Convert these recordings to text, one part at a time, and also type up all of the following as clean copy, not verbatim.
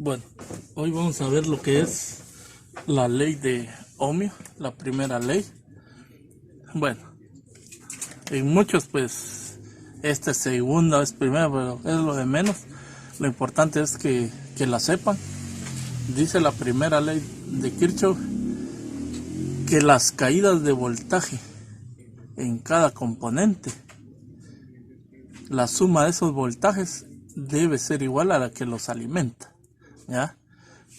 Bueno, hoy vamos a ver lo que es la ley de ohmio, la primera ley. Bueno, en muchos pues esta es segunda, es primera, pero es lo de menos. Lo importante es que la sepan. Dice la primera ley de Kirchhoff que las caídas de voltaje en cada componente, la suma de esos voltajes debe ser igual a la que los alimenta. ¿Ya?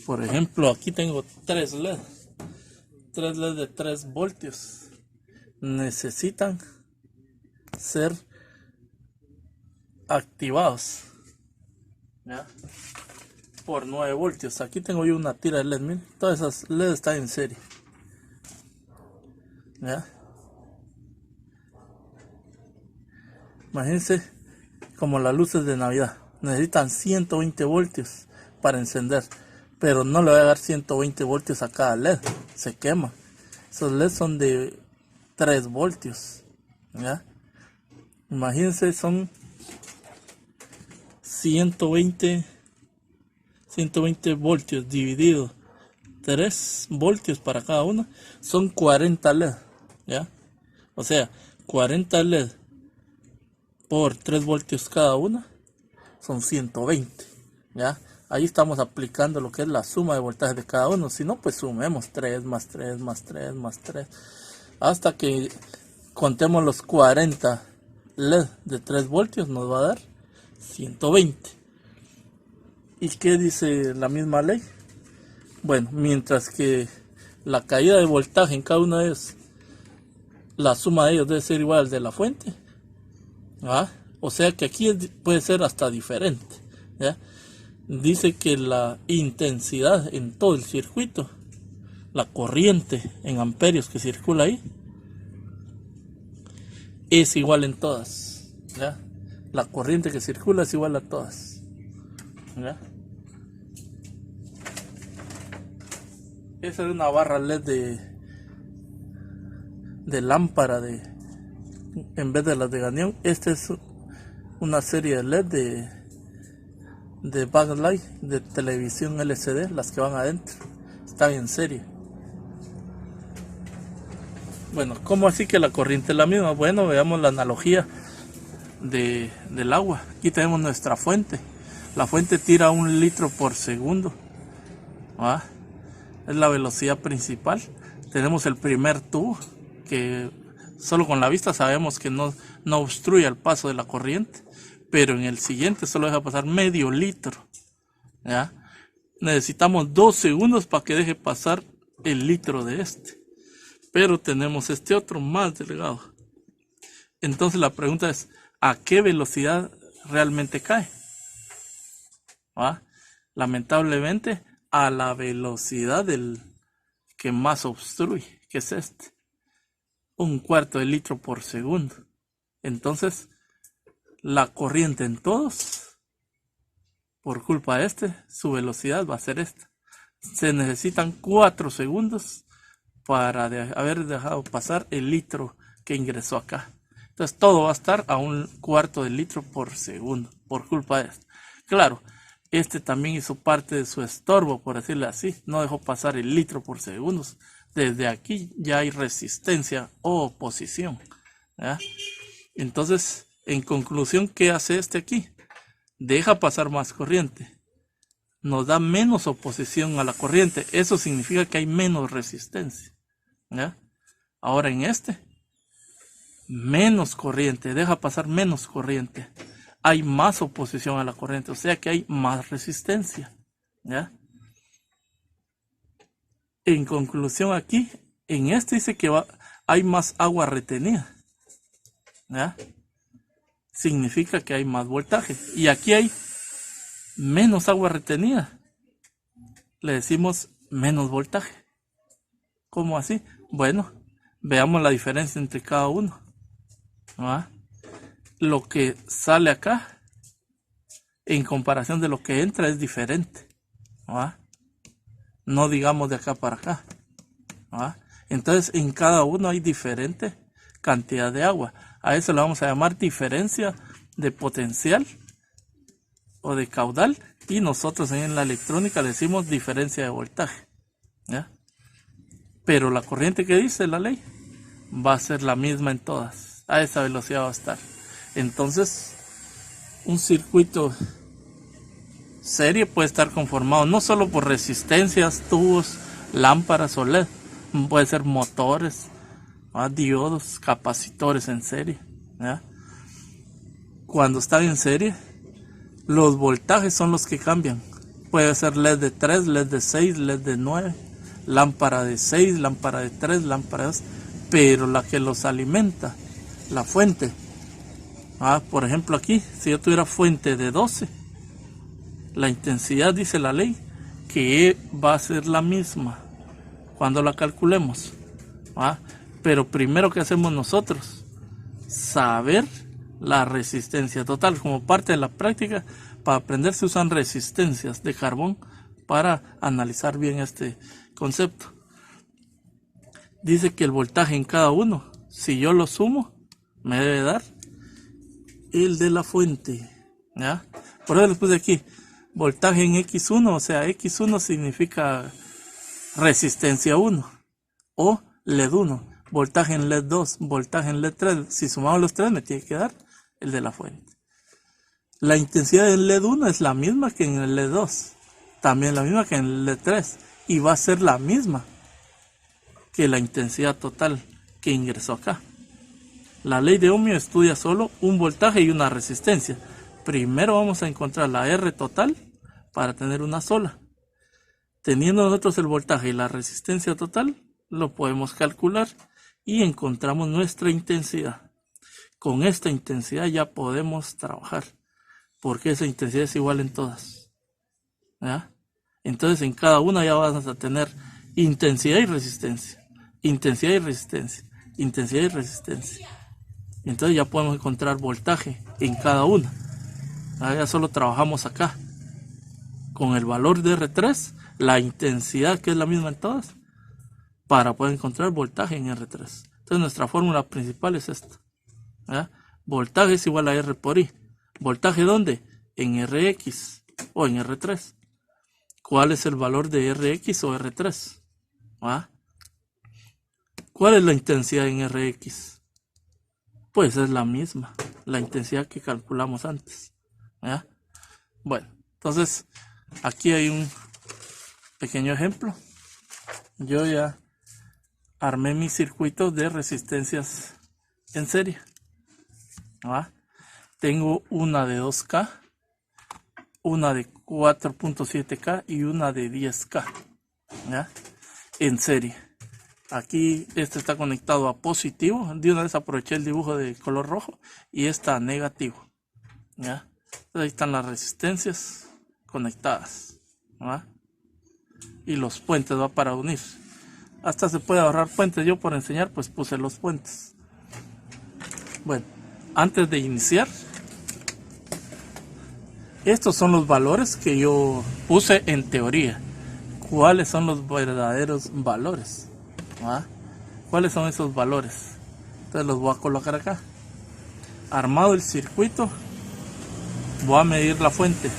Por ejemplo, aquí tengo 3 LED de 3 voltios. Necesitan ser activados, ¿ya? Por 9 voltios. Aquí tengo yo una tira de LED, miren, todas esas LED están en serie, ¿ya? Imagínense como las luces de Navidad. Necesitan 120 voltios para encender, pero no le voy a dar 120 voltios a cada LED, se quema. Esos LEDs son de 3 voltios, ¿ya? Imagínense, son 120 voltios dividido 3 voltios para cada uno, son 40 LED, ¿ya? O sea, 40 LED por 3 voltios cada una son 120, ¿ya? Ahí estamos aplicando lo que es la suma de voltaje de cada uno. Si no, pues sumemos 3 más 3 más 3 más 3 hasta que contemos los 40 LED de 3 voltios, nos va a dar 120. ¿Y qué dice la misma ley? Bueno, mientras que la caída de voltaje en cada uno de ellos, la suma de ellos debe ser igual al de la fuente, ¿ah? O sea que aquí puede ser hasta diferente, ¿ya? Dice que la intensidad en todo el circuito, la corriente en amperios que circula ahí, es igual en todas, ¿ya? La corriente que circula es igual a todas, ¿ya? Esa es una barra LED de lámpara en vez de las de Ganion. Esta es una serie de LED de backlight de televisión LCD, las que van adentro, están en serie. Bueno, ¿cómo así que la corriente es la misma? Bueno, veamos la analogía del agua. Aquí tenemos nuestra fuente. La fuente tira 1 litro por segundo, ¿ah? Es la velocidad principal. Tenemos el primer tubo que solo con la vista sabemos que no obstruye el paso de la corriente, pero en el siguiente solo deja pasar medio litro, ¿ya? Necesitamos 2 segundos para que deje pasar el litro de este, pero tenemos este otro más delgado. Entonces la pregunta es, ¿a qué velocidad realmente cae? ¿Ah? Lamentablemente a la velocidad del que más obstruye, que es este, 1/4 de litro por segundo. Entonces la corriente en todos, por culpa de este, su velocidad va a ser esta. Se necesitan 4 segundos para haber dejado pasar el litro que ingresó acá. Entonces todo va a estar a 1/4 de litro por segundo, por culpa de esto. Claro, este también hizo parte de su estorbo, por decirlo así. No dejó pasar el litro por segundo. Desde aquí ya hay resistencia o oposición, ¿ya? Entonces, en conclusión, ¿qué hace este aquí? Deja pasar más corriente. Nos da menos oposición a la corriente. Eso significa que hay menos resistencia, ¿ya? Ahora en este, menos corriente. Deja pasar menos corriente. Hay más oposición a la corriente. O sea que hay más resistencia, ¿ya? En conclusión aquí, en este dice que hay más agua retenida, ¿ya? Significa que hay más voltaje. Y aquí hay menos agua retenida. Le decimos menos voltaje. ¿Cómo así? Bueno, veamos la diferencia entre cada uno, ¿va? Lo que sale acá en comparación de lo que entra es diferente, ¿va? No digamos de acá para acá, ¿va? Entonces en cada uno hay diferente cantidad de agua. A eso le vamos a llamar diferencia de potencial o de caudal y nosotros en la electrónica le decimos diferencia de voltaje, ¿ya? Pero la corriente que dice la ley va a ser la misma en todas, a esa velocidad va a estar. Entonces un circuito serie puede estar conformado no solo por resistencias, tubos, lámparas o LED, puede ser motores, diodos, capacitores en serie, ¿ya? Cuando están en serie, los voltajes son los que cambian. Puede ser LED de 3, LED de 6, LED de 9, lámpara de 6, lámpara de 3, lámpara de 2, pero la que los alimenta, la fuente, por ejemplo aquí, si yo tuviera fuente de 12, la intensidad, dice la ley, que va a ser la misma cuando la calculemos, pero primero que hacemos nosotros, saber la resistencia total. Como parte de la práctica, para aprender se usan resistencias de carbón para analizar bien este concepto. Dice que el voltaje en cada uno, si yo lo sumo, me debe dar el de la fuente, ¿ya? Por eso les puse aquí voltaje en X1, o sea, X1 significa resistencia 1, o LED 1, voltaje en LED 2, voltaje en LED 3. Si sumamos los tres me tiene que dar el de la fuente. La intensidad del LED 1 es la misma que en el LED 2, también la misma que en el LED 3, y va a ser la misma que la intensidad total que ingresó acá. La ley de Ohmio estudia solo un voltaje y una resistencia. Primero vamos a encontrar la R total para tener una sola. Teniendo nosotros el voltaje y la resistencia total, lo podemos calcular y encontramos nuestra intensidad. Con esta intensidad ya podemos trabajar, porque esa intensidad es igual en todas, ¿ya? Entonces en cada una ya vas a tener intensidad y resistencia, intensidad y resistencia, intensidad y resistencia. Entonces ya podemos encontrar voltaje en cada una. Ya solo trabajamos acá con el valor de R3, la intensidad que es la misma en todas, para poder encontrar voltaje en R3. Entonces nuestra fórmula principal es esta, ¿ya? Voltaje es igual a R por I. ¿Voltaje dónde? En Rx o en R3. ¿Cuál es el valor de Rx o R3? ¿Cuál es la intensidad en Rx? Pues es la misma, la intensidad que calculamos antes, ¿ya? Bueno, entonces aquí hay un pequeño ejemplo. Yo ya armé mi circuito de resistencias en serie, tengo una de 2K, una de 4.7K y una de 10K, ¿ya? En serie. Aquí este está conectado a positivo. De una vez aproveché el dibujo de color rojo, y está a negativo, ¿ya? Entonces ahí están las resistencias conectadas, ¿va? Y los puentes va para unir. Hasta se puede ahorrar puentes. Yo por enseñar pues puse los puentes. Bueno, antes de iniciar, estos son los valores que yo puse en teoría. ¿Cuáles son los verdaderos valores? ¿Cuáles son esos valores? Entonces los voy a colocar acá. Armado el circuito, voy a medir la fuente.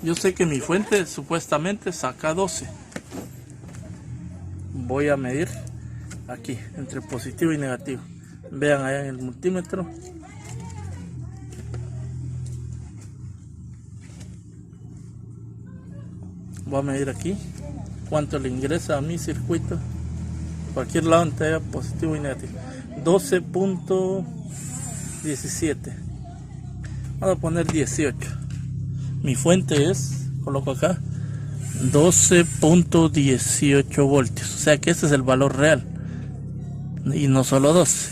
Yo sé que mi fuente supuestamente saca 12. Voy a medir aquí entre positivo y negativo. Vean allá en el multímetro. Voy a medir aquí cuánto le ingresa a mi circuito. Cualquier lado entre haya positivo y negativo. 12.17. Vamos a poner 18. Mi fuente es, coloco acá, 12.18 voltios. O sea que este es el valor real. Y no solo 12.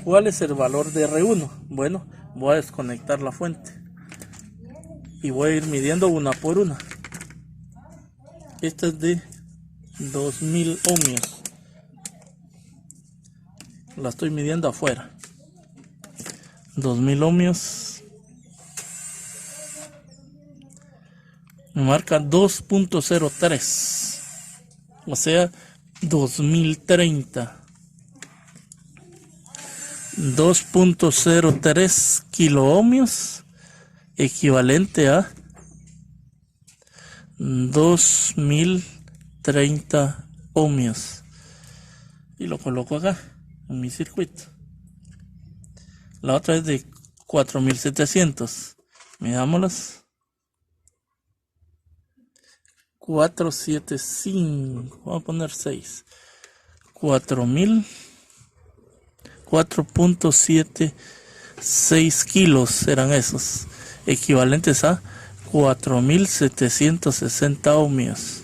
¿Cuál es el valor de R1? Bueno, voy a desconectar la fuente y voy a ir midiendo una por una. Esta es de 2000 ohmios. La estoy midiendo afuera. 2000 ohmios. Me marca 2.03. O sea, 2030. 2.03 kiloohmios, equivalente a 2030 ohmios. Y lo coloco acá en mi circuito. La otra es de 4700. Mirámoslas. 475. Vamos a poner 6. 4.76 kilos serán esos, equivalentes a 4760 ohmios.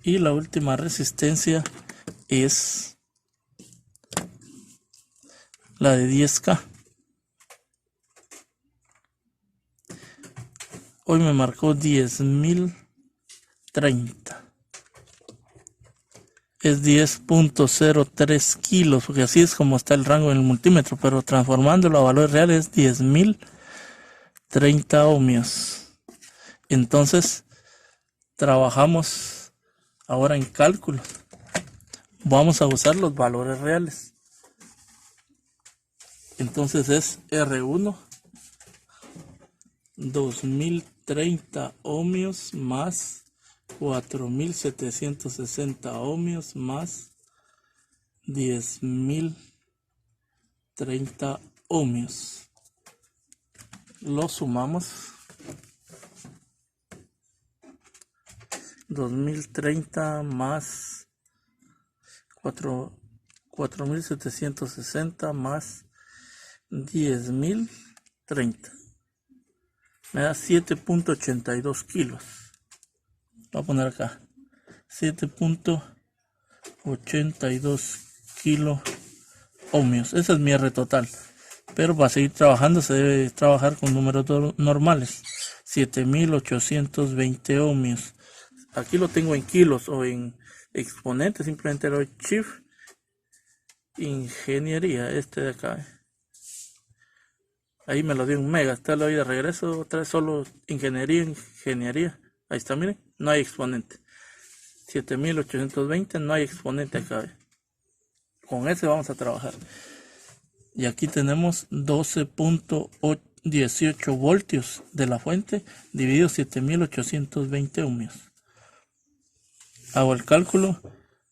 Y la última resistencia es la de 10K. Hoy me marcó 10.030. Es 10.03 kilos, porque así es como está el rango en el multímetro, pero transformándolo a valores reales es 10.030 ohmios. Entonces, trabajamos ahora en cálculo. Vamos a usar los valores reales. Entonces es R1, 2030 ohmios más 4760 ohmios más 10.030 ohmios. Lo sumamos. 2030 más 4760 más 10.030 me da 7.82 kilos. Voy a poner acá 7.82 kilo ohmios. Ese es mi R total, pero para seguir trabajando se debe trabajar con números normales. 7.820 ohmios. Aquí lo tengo en kilos o en exponentes, simplemente le doy Shift Ingeniería, este de acá. Ahí me lo dio en mega, este lo doy de regreso, otra vez solo ingeniería. Ahí está, miren, no hay exponente. 7.820, no hay exponente acá. Con ese vamos a trabajar. Y aquí tenemos 12.18 voltios de la fuente dividido 7.820 ohmios. Hago el cálculo,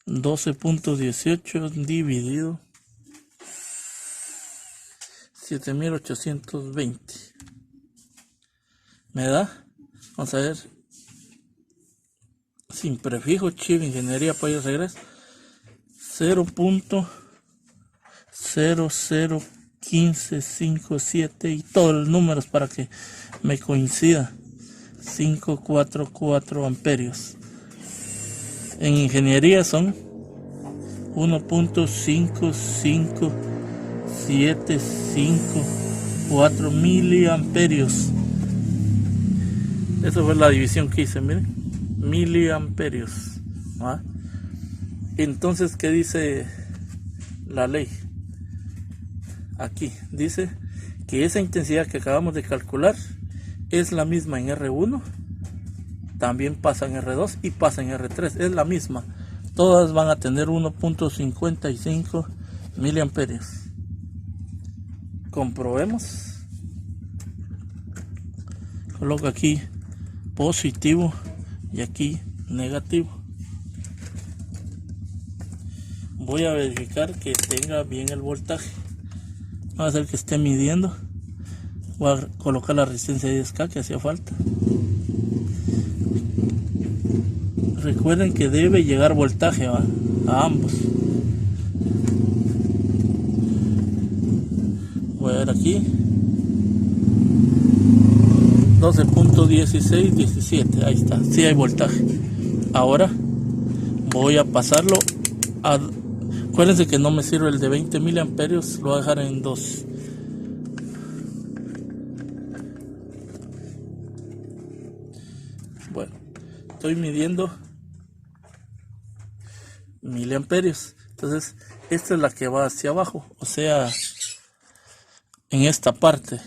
12.18 dividido 7.820 me da, vamos a ver, sin prefijo, Shift Ingeniería para ir regreso, 0.001557 y todos los números para que me coincida. 544 amperios. En ingeniería son 1.55754 miliamperios. Esa fue la división que hice, miren, miliamperios. ¿Ah? Entonces, ¿qué dice la ley? Aquí dice que esa intensidad que acabamos de calcular es la misma en R1, también pasa en R2 y pasa en R3, es la misma. Todas van a tener 1.55 miliamperios. Comprobemos. Coloco aquí positivo y aquí negativo. Voy a verificar que tenga bien el voltaje. Vamos a hacer que esté midiendo. Voy a colocar la resistencia de 10K que hacía falta. Recuerden que debe llegar voltaje, ¿va? A ambos. Voy a ver aquí. 12.16, 17. Ahí está. Sí hay voltaje. Ahora voy a pasarlo a... Acuérdense que no me sirve el de 20 miliamperios. Lo voy a dejar en 2. Bueno, estoy midiendo miliamperios. Entonces, esta es la que va hacia abajo, o sea, en esta parte.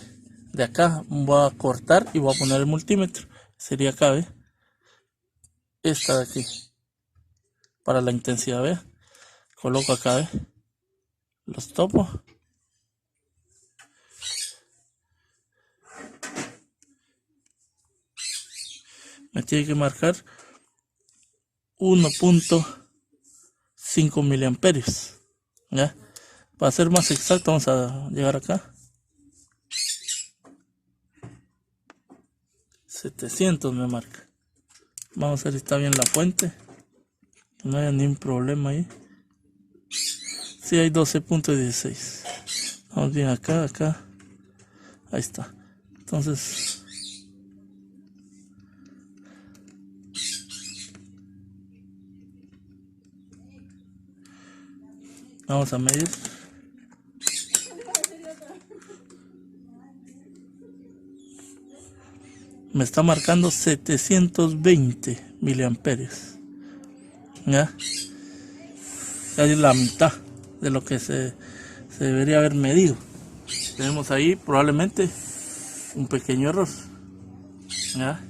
de acá voy a cortar y voy a poner el multímetro. Sería acá, ¿ve? Esta de aquí. Para la intensidad, ¿ve? Coloco acá, ¿ve? Los topo. Me tiene que marcar 1.5 miliamperios. ¿Ya? Para ser más exacto, vamos a llegar acá. 700 me marca. Vamos a ver si está bien la fuente. Que no haya ningún problema ahí. Sí, hay 12.16. Vamos bien acá, acá. Ahí está. Entonces, vamos a medir. Me está marcando 720 miliamperios. ¿Ya? Casi la mitad de lo que se debería haber medido. Tenemos ahí probablemente un pequeño error. ¿Ya?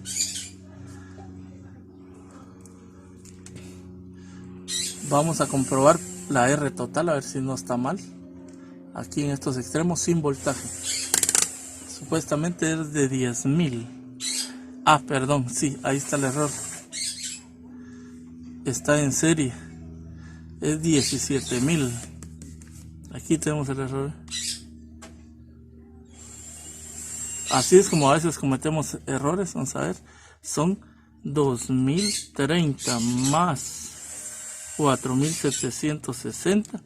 Vamos a comprobar la R total, a ver si no está mal. Aquí en estos extremos sin voltaje. Supuestamente es de 10.000. Ah, perdón, sí, ahí está el error. Está en serie. Es 17.000. Aquí tenemos el error. Así es como a veces cometemos errores. Vamos a ver. Son 2030 más 4760.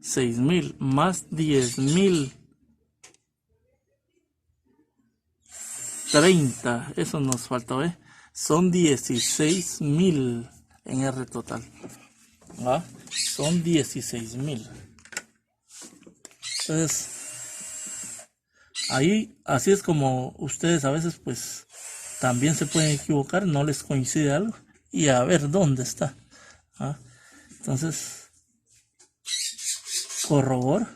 6000 más 10.030. Eso nos faltó, ¿eh? Son 16.000 en R total. ¿Ah? Son 16.000. Entonces, ahí, así es como ustedes a veces pues también se pueden equivocar, no les coincide algo y a ver dónde está. ¿Ah? Entonces, corroboro.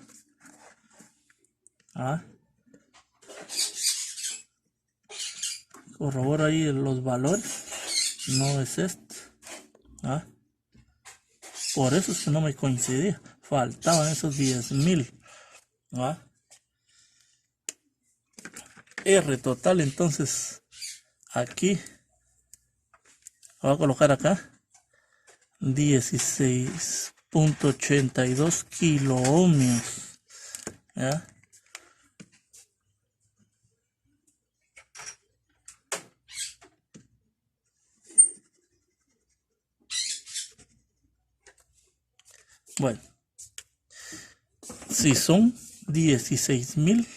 ¿Ah? Corroboro ahí los valores. No es esto. ¿Ah? Por eso es que no me coincidía. Faltaban esos 10.000. ¿Ah? R total, entonces aquí voy a colocar acá 16.82 kiloohmios. ¿Ya? Bueno, si son 16.000,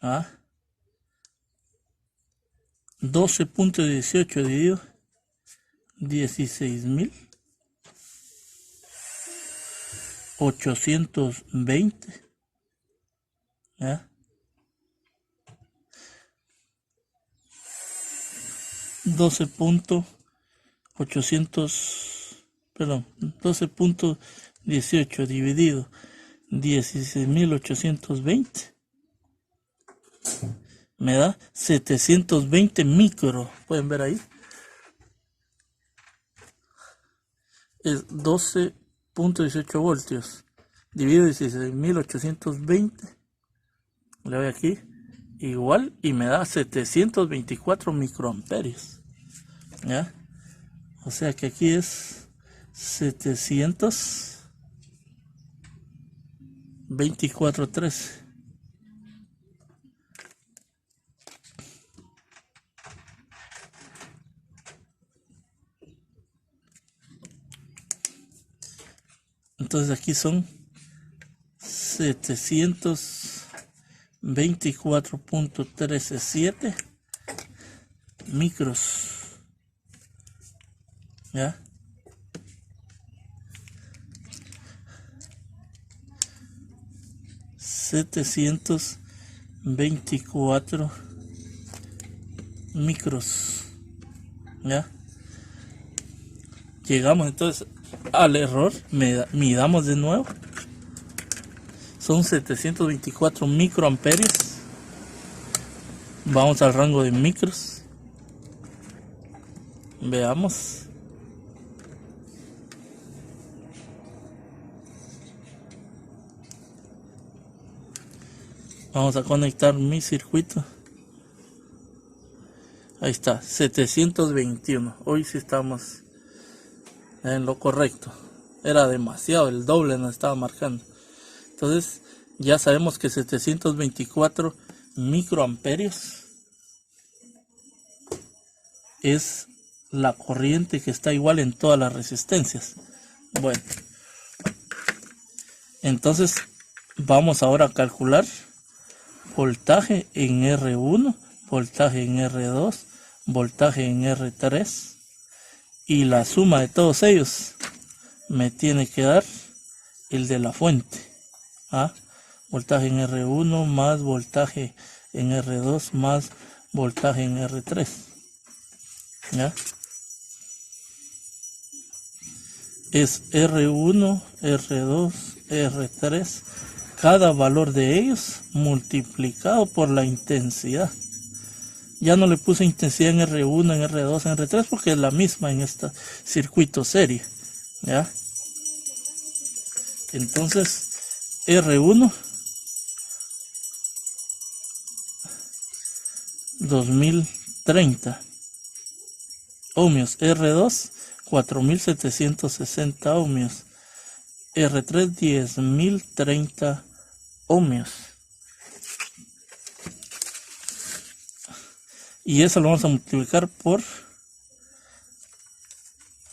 ¿ah? 12.18 dividido 16.820, ¿ya? 12.18 dividido 16.820 me da 720 micro. Pueden ver ahí. Es 12.18 voltios dividido 16.820. Le doy aquí. Igual y me da 724 microamperios. ¿Ya? O sea que aquí es 724.13. Entonces aquí son 724.137 micros. ¿Ya? $724 micros. ¿Ya? Llegamos entonces al error. Midamos de nuevo. Son 724 microamperios. Vamos al rango de micros. Veamos. Vamos a conectar mi circuito. Ahí está, 721. Hoy sí estamos en lo correcto. Era demasiado, el doble nos estaba marcando. Entonces ya sabemos que 724 microamperios es la corriente que está igual en todas las resistencias. Bueno, entonces vamos ahora a calcular voltaje en R1, voltaje en R2, voltaje en R3, y la suma de todos ellos me tiene que dar el de la fuente. Voltaje en R1 más voltaje en R2 más voltaje en R3. ¿Ya? Es R1, R2, R3, cada valor de ellos multiplicado por la intensidad. Ya no le puse intensidad en R1, en R2, en R3 porque es la misma en este circuito serie. ¿Ya? Entonces R1 2030 ohmios, R2 4760 ohmios, R3 10030 ohmios, y eso lo vamos a multiplicar por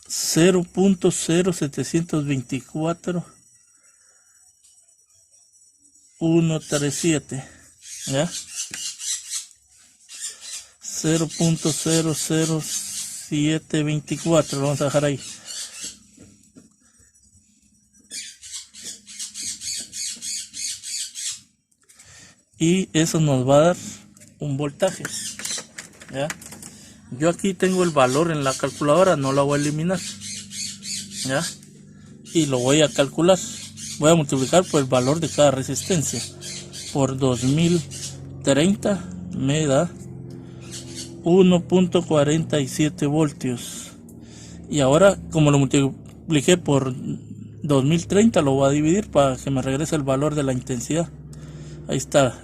0.0724 137, ¿ya? 0.00724, lo vamos a dejar ahí. Y eso nos va a dar un voltaje, ¿ya? Yo aquí tengo el valor en la calculadora, no la voy a eliminar, ¿ya? Y lo voy a calcular. Voy a multiplicar por el valor de cada resistencia. Por 2030 me da 1.47 voltios. Y ahora, como lo multipliqué por 2030, lo voy a dividir para que me regrese el valor de la intensidad. Ahí está.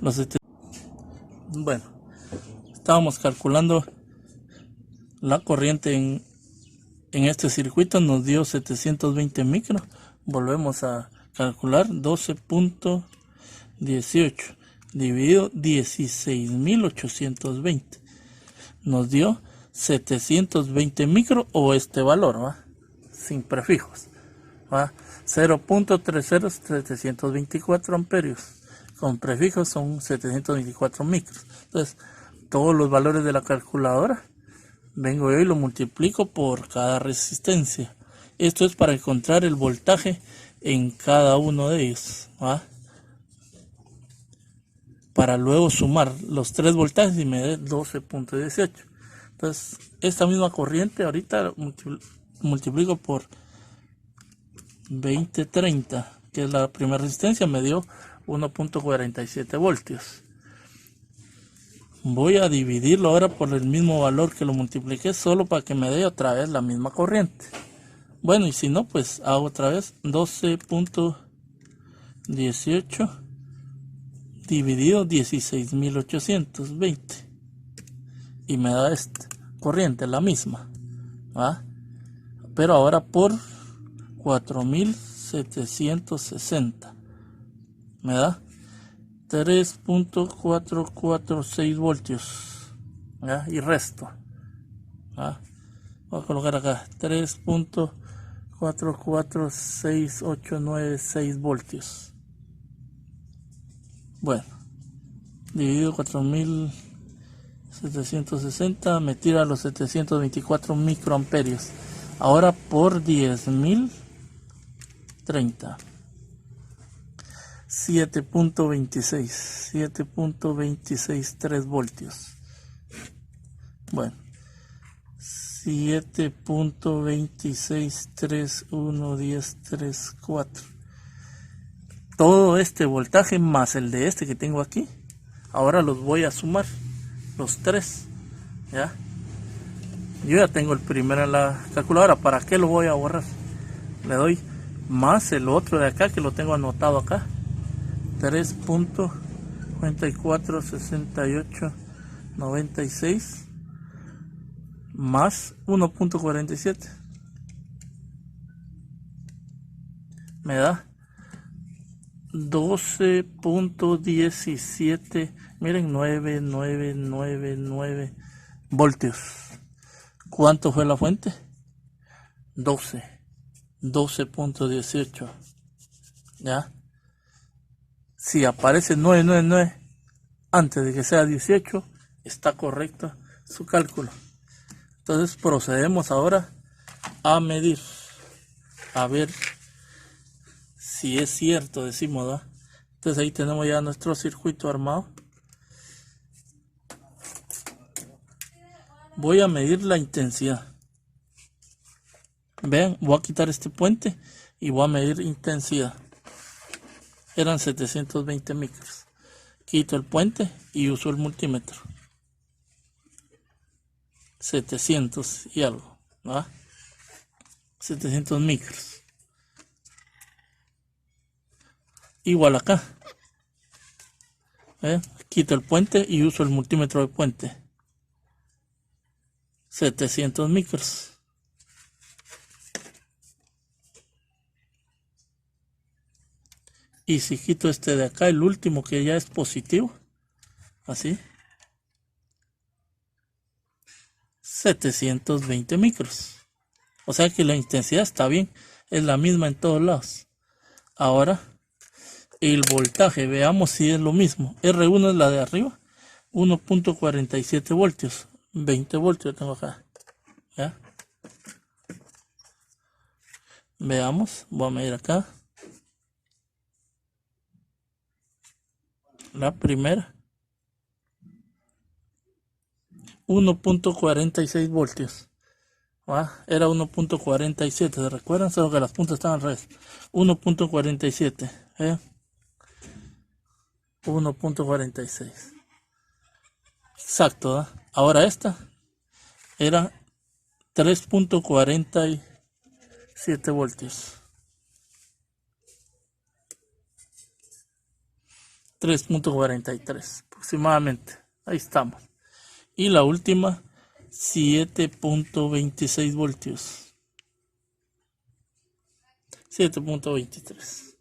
Bueno, estábamos calculando la corriente en este circuito. Nos dio 720 micros. Volvemos a calcular 12.18 dividido 16.820. Nos dio 720 micro, o este valor, ¿va? Sin prefijos, ¿va? 0.30724 amperios. Con prefijos son 724 micros. Entonces, todos los valores de la calculadora, vengo yo y lo multiplico por cada resistencia. Esto es para encontrar el voltaje en cada uno de ellos, ¿va? Para luego sumar los 3 voltajes y me dé 12.18. Entonces, esta misma corriente ahorita multiplico por 2030, que es la primera resistencia, me dio 1.47 voltios. Voy a dividirlo ahora por el mismo valor que lo multipliqué, solo para que me dé otra vez la misma corriente. Bueno, y si no, pues hago otra vez 12.18 dividido 16.820 y me da esta corriente, la misma, ¿va? Pero ahora por 4.760 me da 3.446 voltios, ¿ya? Y resto, ¿va? Voy a colocar acá 3.4468696 voltios. Bueno, dividido 4.760 me tira los 724 microamperios. Ahora por 10.030, 7.263 voltios. Bueno, 7.263111034. Todo este voltaje más el de este que tengo aquí, ahora los voy a sumar. los tres, ¿ya? Yo ya tengo el primero en la calculadora. ¿Para qué lo voy a borrar? Le doy más el otro de acá que lo tengo anotado acá. 3.446896 más 1.47 me da 12.17, miren, 9999 voltios. ¿Cuánto fue la fuente? 12.18. ¿Ya? Si aparece 999 antes de que sea 18, está correcto su cálculo. Entonces procedemos ahora a medir, a ver si es cierto, decimos, ¿verdad? Entonces ahí tenemos ya nuestro circuito armado. Voy a medir la intensidad. Vean, voy a quitar este puente y voy a medir intensidad. Eran 720 micros. Quito el puente y uso el multímetro. 700 y algo, ¿verdad? 700 micros. Igual acá. Quito el puente y uso el multímetro de puente. 700 micros. Y si quito este de acá, el último que ya es positivo, así, 720 micros. O sea que la intensidad está bien, es la misma en todos lados. Ahora, el voltaje, veamos si es lo mismo. R1 es la de arriba, 1.47 voltios, 20 voltios tengo acá. ¿Ya? Veamos, voy a medir acá. La primera, 1.46 voltios. Era 1.47, ¿se recuerdan? Solo que las puntas estaban al revés. 1.47. 1.46. Exacto, ¿eh? Ahora esta era 3.47 voltios. 3.43 aproximadamente. Ahí estamos. Y la última, 7.26 voltios. 7.23.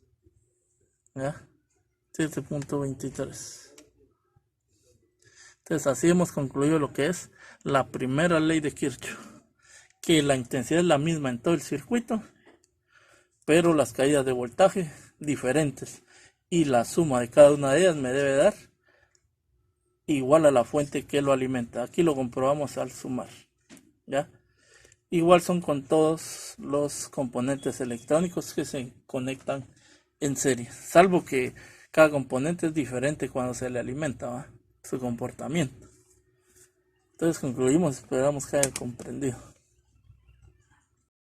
¿Ya? 7.23. Entonces así hemos concluido lo que es la primera ley de Kirchhoff. Que la intensidad es la misma en todo el circuito, pero las caídas de voltaje diferentes. Y la suma de cada una de ellas me debe dar igual a la fuente que lo alimenta. Aquí lo comprobamos al sumar. ¿Ya? Igual son con todos los componentes electrónicos que se conectan en serie. Salvo que cada componente es diferente cuando se le alimenta, ¿va? Su comportamiento. Entonces concluimos, esperamos que haya comprendido.